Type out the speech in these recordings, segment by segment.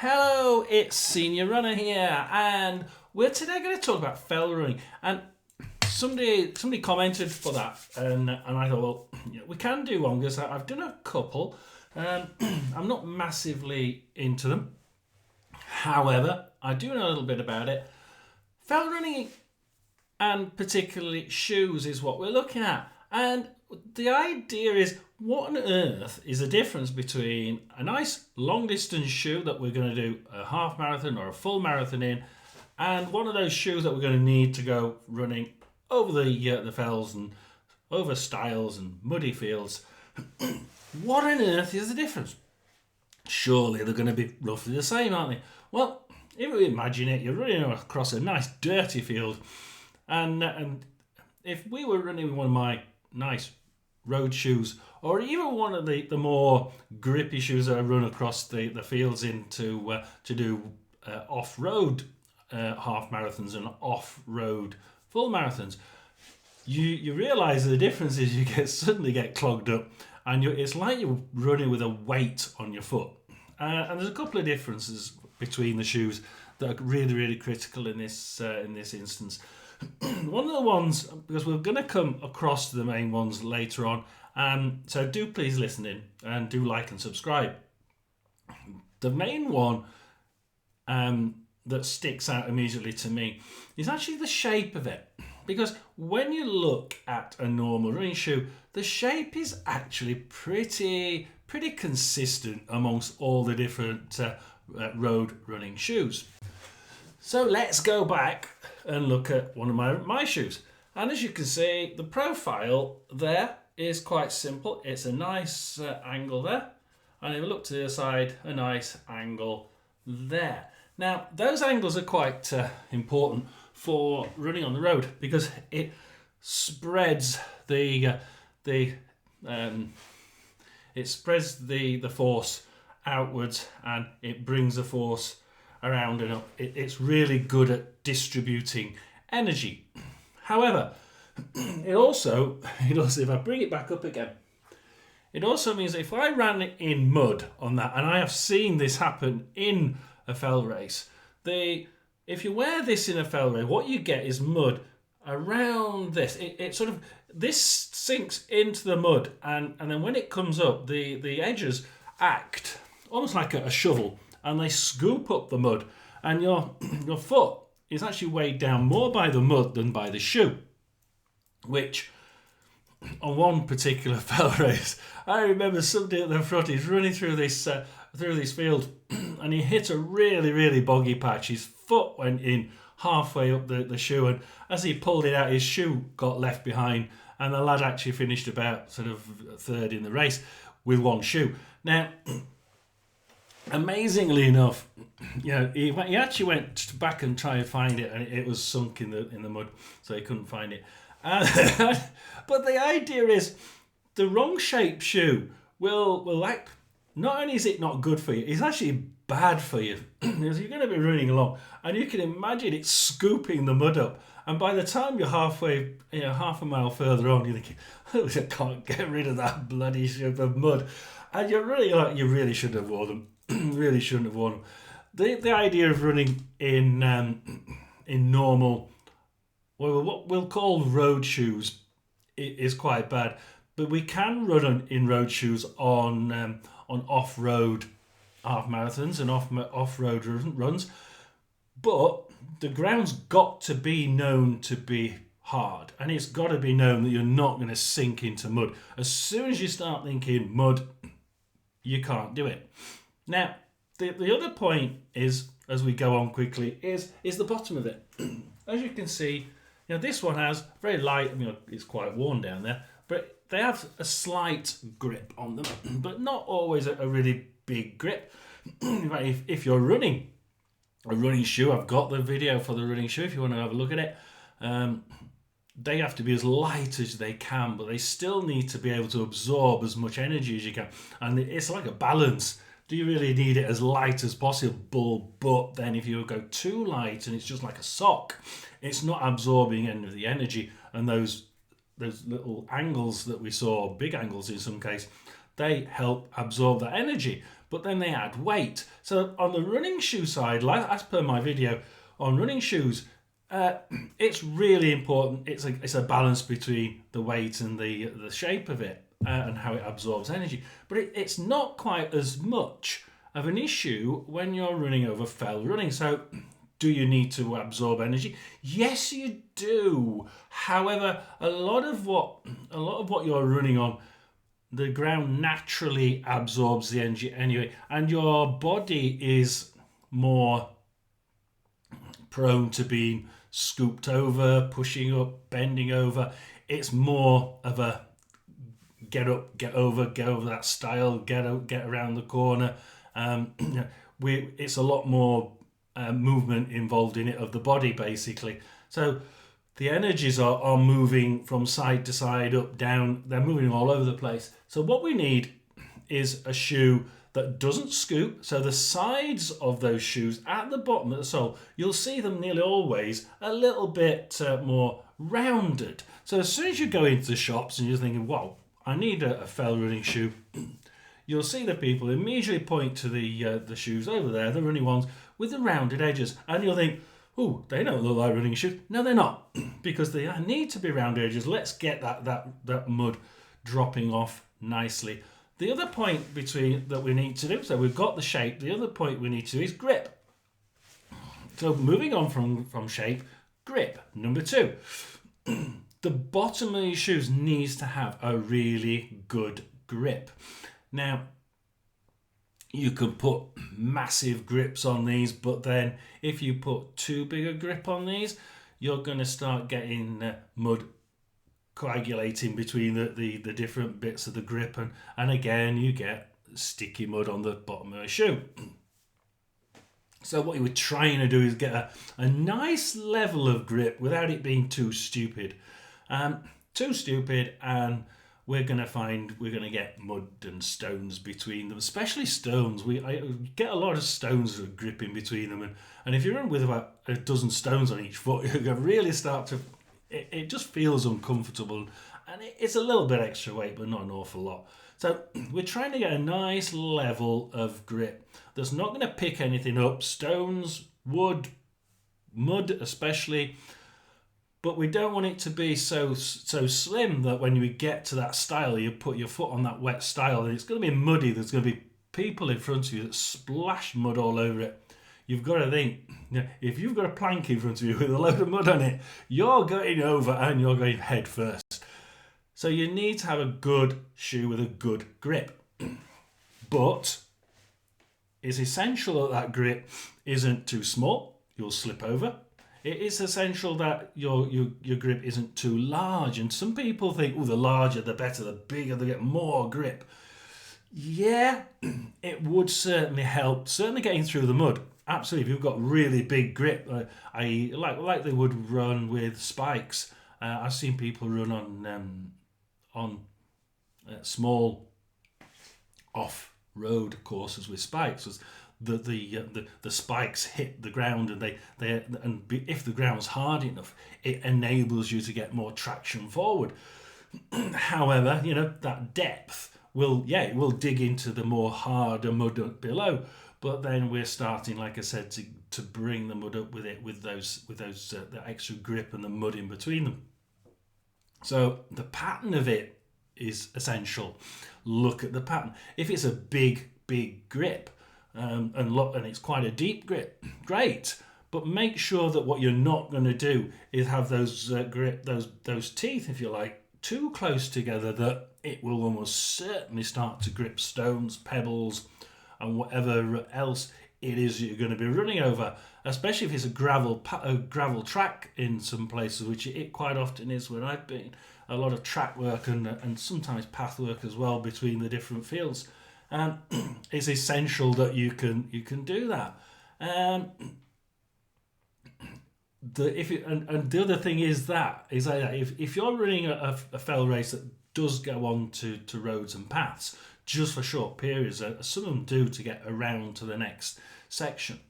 Hello, it's Senior Runner here, and we're today going to talk about fell running. And somebody commented for that, and I thought, well, we can do one because I've done a couple. I'm not massively into them. However, I do know a little bit about it. Fell running, and particularly shoes, is what we're looking at. And the idea is, what on earth is the difference between a nice long distance shoe that we're going to do a half marathon or a full marathon in, and one of those shoes that we're going to need to go running over the fells and over stiles and muddy fields? What on earth is the difference? Surely they're going to be roughly the same, aren't they? Well, if we imagine it, you're running across a nice dirty field, and if we were running with one of my nice road shoes, or even one of the more grippy shoes that I run across the fields to do off-road half marathons and off-road full marathons, you realise the difference is you suddenly get clogged up, and it's like you're running with a weight on your foot. And there's a couple of differences between the shoes that are really, really critical in this instance. One of the ones, because we're going to come across the main ones later on, so do please listen in and do like and subscribe. The main one that sticks out immediately to me is actually the shape of it, because when you look at a normal running shoe, the shape is actually pretty consistent amongst all the different road running shoes. So let's go back and look at one of my shoes. And as you can see, the profile there is quite simple. It's a nice angle there. And if you look to the other side, a nice angle there. Now, those angles are quite important for running on the road, because it spreads the force outwards, and it brings the force around and up. It's really good at distributing energy. However, it also, if I bring it back up again, it also means that if I ran in mud on that, and I have seen this happen in a fell race, if you wear this in a fell race, what you get is mud around this. It sort of, this sinks into the mud, and then when it comes up, the edges act almost like a shovel, and they scoop up the mud, and your foot is actually weighed down more by the mud than by the shoe. Which, on one particular fell race, I remember somebody at the front, he's running through this field, and he hit a really, really boggy patch. His foot went in halfway up the shoe, and as he pulled it out, his shoe got left behind, and the lad actually finished about sort of third in the race with one shoe. Now, amazingly enough, he actually went back and tried to find it, and it was sunk in the mud, so he couldn't find it. But the idea is, the wrong shaped shoe will act. Not only is it not good for you, it's actually bad for you, because you're going to be running along, and you can imagine it scooping the mud up. And by the time you're halfway, half a mile further on, you're thinking, oh, I can't get rid of that bloody ship of mud. And you're really like, you really shouldn't have worn them. Really shouldn't have worn them. The idea of running in normal, well, what we'll call road shoes, is quite bad. But we can run in road shoes on off-road half marathons and off-road runs. But the ground's got to be known to be hard, and it's got to be known that you're not going to sink into mud. As soon as you start thinking mud, you can't do it. Now, the other point is, as we go on quickly, is the bottom of it. As you can see, this one has very light. It's quite worn down there, but they have a slight grip on them, but not always a really big grip. In fact, if you're running a running shoe, I've got the video for the running shoe if you want to have a look at it. They have to be as light as they can, but they still need to be able to absorb as much energy as you can. And it's like a balance. Do you really need it as light as possible? But then if you go too light and it's just like a sock, it's not absorbing any of the energy. And those little angles that we saw, big angles in some case, they help absorb that energy. but then they add weight. So on the running shoe side, like as per my video on running shoes, it's really important. It's a balance between the weight and the shape of it and how it absorbs energy. But it's not quite as much of an issue when you're running over fell running. So do you need to absorb energy? Yes, you do. However, a lot of what you're running on, the ground naturally absorbs the energy anyway, and your body is more prone to being scooped over, pushing up, bending over. It's more of a get up, get over that style, get around the corner. It's a lot more movement involved in it of the body, basically. So the energies are moving from side to side, up, down. They're moving all over the place. So what we need is a shoe that doesn't scoop. So the sides of those shoes at the bottom of the sole, you'll see them nearly always a little bit more rounded. So as soon as you go into the shops and you're thinking, wow, I need a fell running shoe, you'll see the people immediately point to the shoes over there, the running ones with the rounded edges, and you'll think, oh, they don't look like running shoes. No, they're not, because they need to be rounded edges. Let's get that mud dropping off nicely. The other point that we need to do, so we've got the shape, the other point we need to do is grip. So moving on from shape, grip. Number 2, the bottom of your shoes needs to have a really good grip. Now, you can put massive grips on these, but then if you put too big a grip on these, you're going to start getting mud coagulating between the different bits of the grip, and again you get sticky mud on the bottom of a shoe. So what you were trying to do is get a nice level of grip without it being too stupid. And we're going to get mud and stones between them, especially stones. I get a lot of stones that are gripping between them, and if you run with about a dozen stones on each foot, you're going to really start to, it just feels uncomfortable, and it's a little bit extra weight, but not an awful lot. So we're trying to get a nice level of grip that's not going to pick anything up, stones, wood, mud especially, but we don't want it to be so slim that when you get to that stile, you put your foot on that wet stile and it's going to be muddy. There's going to be people in front of you that splash mud all over it. You've got to think, if you've got a plank in front of you with a load of mud on it, you're going over and you're going head first. So you need to have a good shoe with a good grip. But it's essential that grip isn't too small. You'll slip over. It is essential that your grip isn't too large. And some people think, oh, the larger the better, the bigger, they get more grip. Yeah, it would certainly help, certainly getting through the mud. Absolutely, if you've got really big grip, like they would run with spikes. I've seen people run on small off-road courses with spikes. The spikes hit the ground, and if the ground's hard enough, it enables you to get more traction forward. However, that depth will dig into the more harder mud below. But then we're starting, like I said, to bring the mud up with the extra grip and the mud in between them. So the pattern of it is essential. Look at the pattern. If it's a big grip and it's quite a deep grip, great. But make sure that what you're not going to do is have those those teeth, if you like, too close together, that it will almost certainly start to grip stones, pebbles, and whatever else it is you're going to be running over, especially if it's a gravel track in some places, which it quite often is where I've been. A lot of track work and sometimes path work as well between the different fields. It's essential that you can do that. The other thing is that if you're running a fell race that does go on to roads and paths just for short periods, some of them do, to get around to the next section.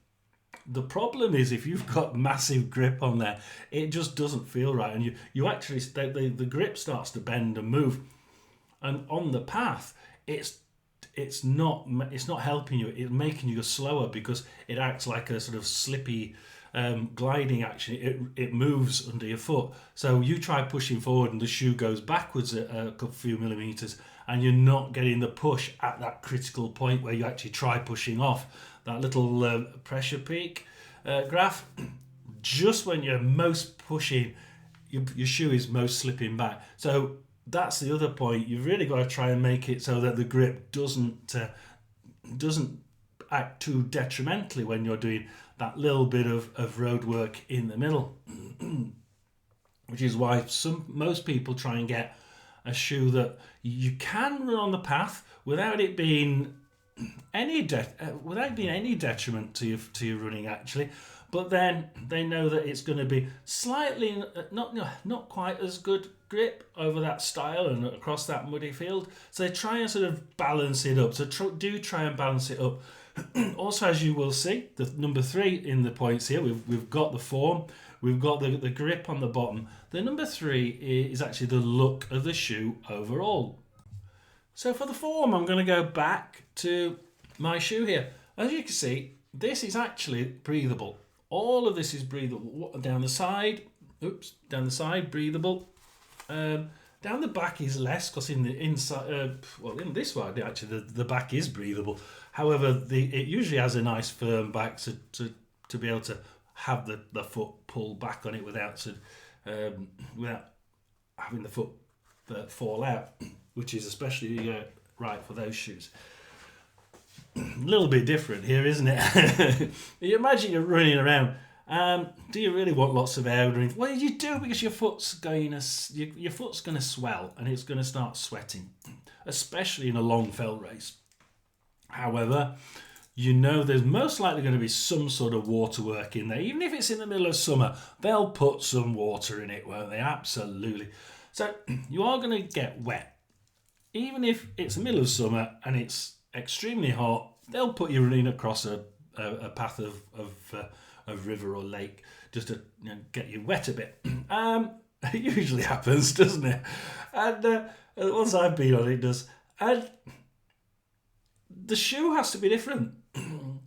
The problem is if you've got massive grip on there, it just doesn't feel right, and you actually the grip starts to bend and move, and on the path it's it's not helping you. It's making you go slower because it acts like a sort of slippy gliding action. It moves under your foot. So you try pushing forward and the shoe goes backwards a few millimeters, and you're not getting the push at that critical point where you actually try pushing off that little pressure peak graph. Just when you're most pushing, your shoe is most slipping back. So that's the other point. You've really got to try and make it so that the grip doesn't act too detrimentally when you're doing that little bit of road work in the middle. Which is why most people try and get a shoe that you can run on the path without it being any detriment to your running, actually. But then they know that it's going to be slightly not quite as good grip over that stile and across that muddy field. So they try and sort of balance it up. So do try and balance it up. Also, as you will see, the number 3 in the points here, we've got the form, we've got the grip on the bottom. The number 3 is actually the look of the shoe overall. So for the form, I'm going to go back to my shoe here. As you can see, this is actually breathable. All of this is breathable. Down the side, breathable. Down the back is less because in the inside, in this one actually the back is breathable. However, it usually has a nice firm back to be able to have the foot pull back on it without having the foot fall out, which is especially right for those shoes. A little bit different here, isn't it? You imagine you're running around. Do you really want lots of air underneath? Well, you do, because your foot's going to swell and it's going to start sweating, especially in a long fell race. However, you know there's most likely going to be some sort of water work in there. Even if it's in the middle of summer, they'll put some water in it, won't they? Absolutely. So you are going to get wet. Even if it's the middle of summer and it's extremely hot, they'll put you running across a path of river or lake just to get you wet a bit. It usually happens, doesn't it? And once I've been on it, does. And the shoe has to be different.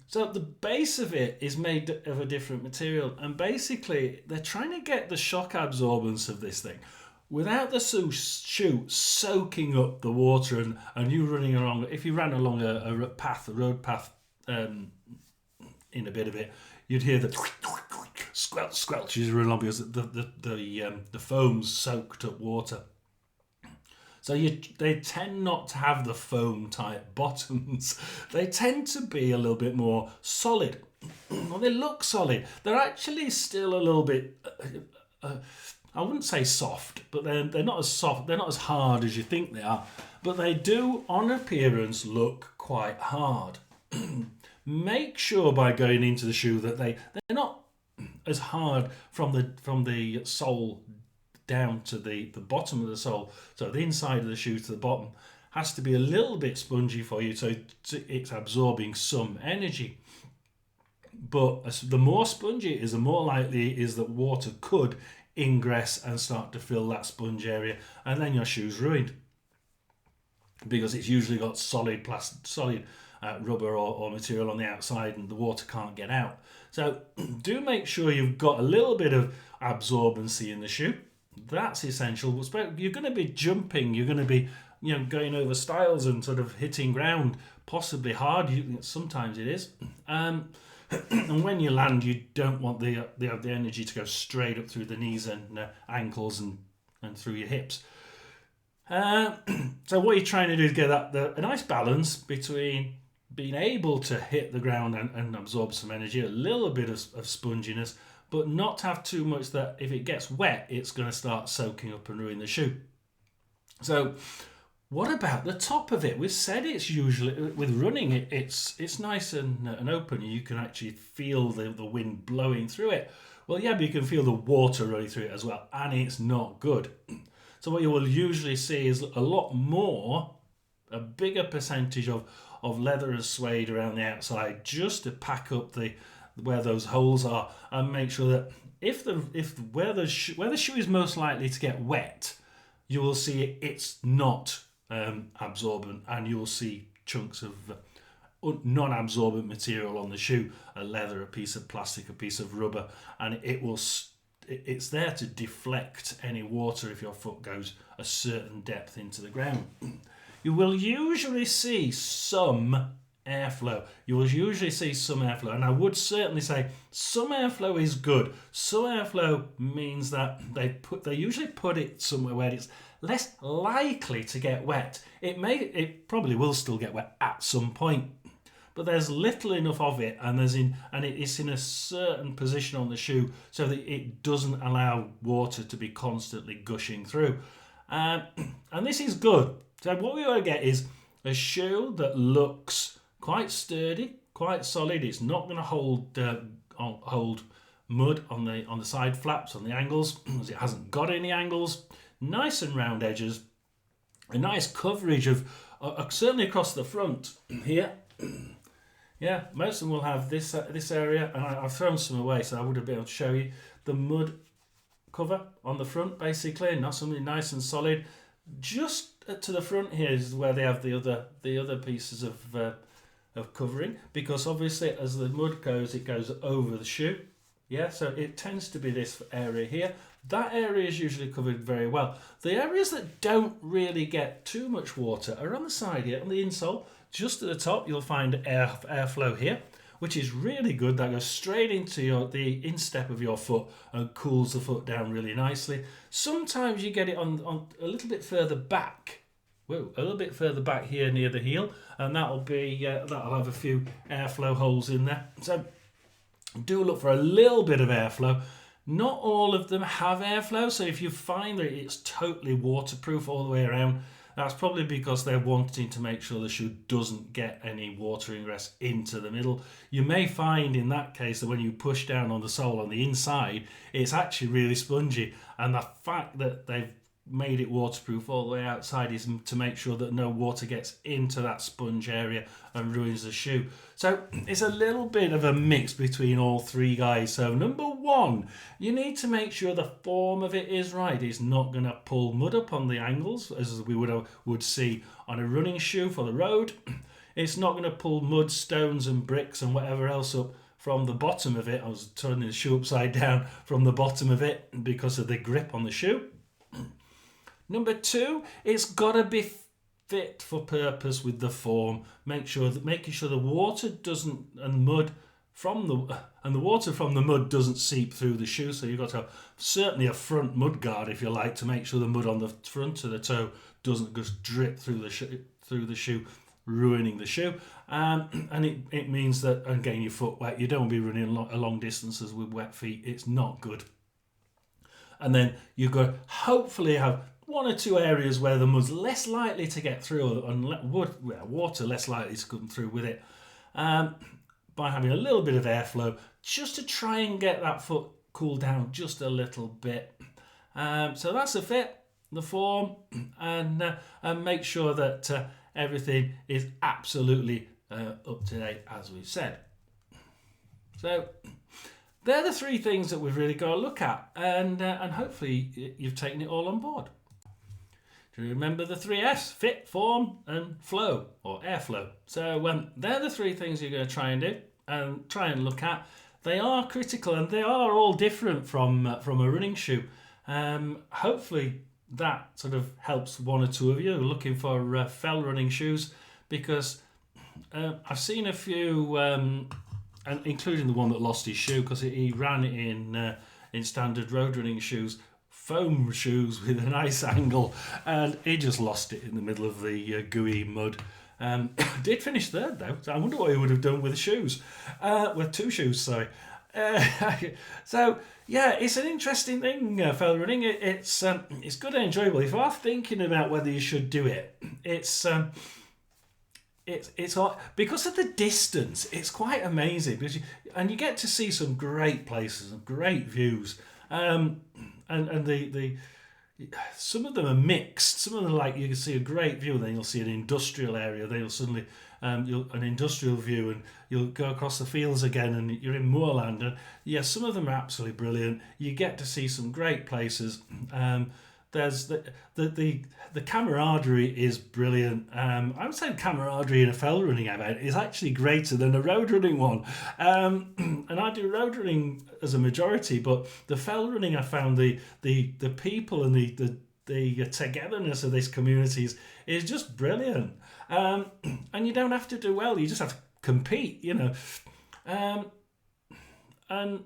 So the base of it is made of a different material, and basically they're trying to get the shock absorbance of this thing without the shoe soaking up the water and you running along. If you ran along a road path in a bit of it, you'd hear the squelch as you run along because the foam's soaked up water. So they tend not to have the foam type bottoms. They tend to be a little bit more solid. Well, they look solid. They're actually still a little bit, I wouldn't say soft, but they're not as soft. They're not as hard as you think they are. But they do, on appearance, look quite hard. Make sure by going into the shoe that they're not as hard from the sole down to the bottom of the sole. So the inside of the shoe to the bottom has to be a little bit spongy for you, so it's absorbing some energy. But the more spongy it is, the more likely it is that water could ingress and start to fill that sponge area, and then your shoe's ruined, because it's usually got solid rubber or material on the outside and the water can't get out. So do make sure you've got a little bit of absorbency in the shoe. That's essential. You're going to be jumping, you're going to be going over stiles and sort of hitting ground, possibly hard. Sometimes it is. And when you land, you don't want the energy to go straight up through the knees and ankles and through your hips. So what you're trying to do is get a nice balance between being able to hit the ground and absorb some energy, a little bit of sponginess, but not have too much that if it gets wet, it's going to start soaking up and ruin the shoe. So what about the top of it? We've said it's usually, with running, it's nice and open. You can actually feel the wind blowing through it. Well, yeah, but you can feel the water running through it as well, and it's not good. So what you will usually see is a bigger percentage of leather and suede around the outside, just to pack up where those holes are, and make sure that where the shoe is most likely to get wet, you will see it's not absorbent, and you'll see chunks of non-absorbent material on the shoe, a leather, a piece of plastic, a piece of rubber, and it's there to deflect any water if your foot goes a certain depth into the ground. You will usually see some airflow. And I would certainly say some airflow is good. Some airflow means that they usually put it somewhere where it's less likely to get wet. It probably will still get wet at some point, but there's little enough of it, and it's in a certain position on the shoe so that it doesn't allow water to be constantly gushing through. And this is good. So what we want to get is a shoe that looks quite sturdy, quite solid. It's not going to hold mud on the side flaps, on the angles, because it hasn't got any angles. Nice and round edges, a nice coverage of certainly across the front here. Yeah, most of them will have this area, and I've thrown some away, so I would have been able to show you the mud cover on the front, basically, not something nice and solid. Just to the front here is where they have the other pieces of covering, because obviously as the mud goes, it goes over the shoe. Yeah, so it tends to be this area here. That area is usually covered very well. The areas that don't really get too much water are on the side here, on the insole. Just at the top, you'll find airflow here, which is really good. That goes straight into the instep of your foot and cools the foot down really nicely. Sometimes you get it on a little bit further back. Whoa, a little bit further back here near the heel, and that'll have a few airflow holes in there. So do look for a little bit of airflow. Not all of them have airflow, so if you find that it's totally waterproof all the way around, that's probably because they're wanting to make sure the shoe doesn't get any water ingress into the middle. You may find in that case that when you push down on the sole on the inside, it's actually really spongy, and the fact that they've made it waterproof all the way outside is to make sure that no water gets into that sponge area and ruins the shoe. So it's a little bit of a mix between all three guys. So number one, you need to make sure the form of it is right. It's not going to pull mud up on the angles as we would see on a running shoe for the road. It's not going to pull mud, stones and bricks and whatever else up from the bottom of it. I was turning the shoe upside down from the bottom of it because of the grip on the shoe. Number two, it's got to be fit for purpose with the form. Making sure the water doesn't the water from the mud doesn't seep through the shoe. So you've got to have certainly a front mud guard, if you like, to make sure the mud on the front of the toe doesn't just drip through the shoe, ruining the shoe. And it means that, again, your foot wet. You don't want to be running long distances with wet feet. It's not good. And then you've got to hopefully have one or two areas where the mud's less likely to get through and water less likely to come through with it, by having a little bit of airflow just to try and get that foot cooled down just a little bit. So that's the fit, the form, and make sure that everything is absolutely up to date, as we've said. So they're the three things that we've really got to look at, and hopefully you've taken it all on board. Do you remember the three F's? Fit, form, and flow, or airflow. So they're the three things you're going to try and do and try and look at. They are critical, and they are all different from a running shoe. Hopefully that sort of helps one or two of you looking for fell running shoes, because I've seen a few, and including the one that lost his shoe because he ran in standard road running shoes, foam shoes with a nice angle, and he just lost it in the middle of the gooey mud. Did finish third though, so I wonder what he would have done with the shoes. With two shoes, sorry. So yeah, it's an interesting thing, fell running. It's good and enjoyable. If you are thinking about whether you should do it, it's because of the distance. It's quite amazing because you get to see some great places and great views. And the some of them are mixed. Some of them, like, you can see a great view, then you'll see an industrial area. Then you'll suddenly an industrial view, and you'll go across the fields again, and you're in moorland. And yeah, some of them are absolutely brilliant. You get to see some great places. there's the camaraderie is brilliant. I would say the camaraderie in a fell running event is actually greater than a road running one. And I do road running as a majority, but the fell running, I found the people and the togetherness of this community is just brilliant. And you don't have to do well; you just have to compete, you know. And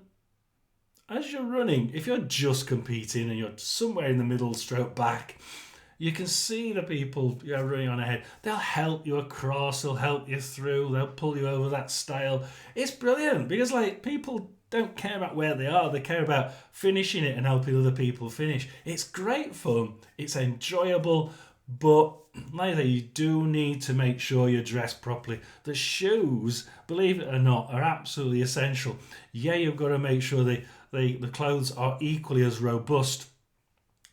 as you're running, if you're just competing and you're somewhere in the middle, stroke back, you can see the people you're running on ahead. They'll help you across, they'll help you through, they'll pull you over that stile. It's brilliant because like people don't care about where they are, they care about finishing it and helping other people finish. It's great fun, it's enjoyable, but like you do need to make sure you're dressed properly. The shoes, believe it or not, are absolutely essential. Yeah, you've got to make sure the clothes are equally as robust.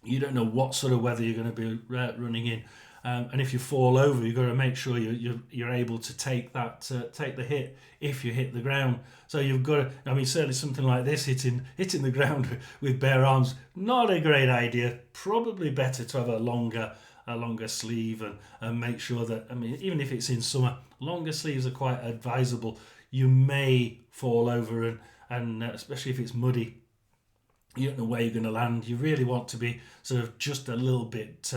You don't know what sort of weather you're going to be running in, and if you fall over, you've got to make sure you're able to take the hit if you hit the ground. So you've got to, I mean, certainly something like this hitting the ground with bare arms, not a great idea. Probably better to have a longer sleeve and make sure that, I mean, even if it's in summer, longer sleeves are quite advisable. You may fall over and especially if it's muddy, you don't know where you're going to land. You really want to be sort of just a little bit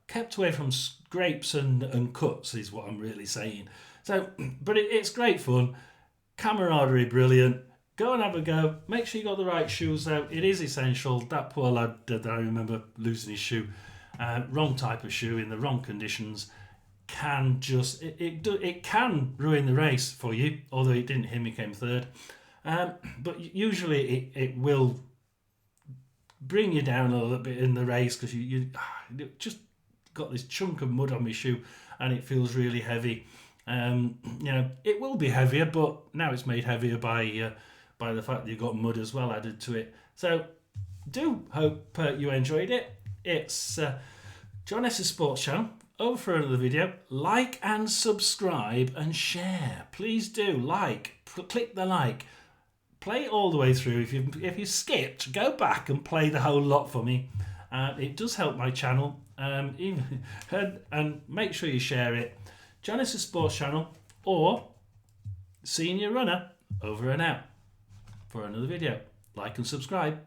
kept away from scrapes and cuts is what I'm really saying. So, but it's great fun, camaraderie brilliant. Go and have a go. Make sure you got the right shoes out. It is essential. That poor lad that I remember losing his shoe, wrong type of shoe in the wrong conditions, can just it can ruin the race for you. Although it didn't, him, he came third. But usually it will bring you down a little bit in the race because you just got this chunk of mud on my shoe and it feels really heavy. You know, it will be heavier, but now it's made heavier by the fact that you've got mud as well added to it. So do hope you enjoyed it. It's John S's Sports Channel. Over for another video. Like and subscribe and share. Please do click the like. Play it all the way through. If you skipped, go back and play the whole lot for me. It does help my channel. And make sure you share it. John S's Sports Channel or Senior Runner over and out for another video. Like and subscribe.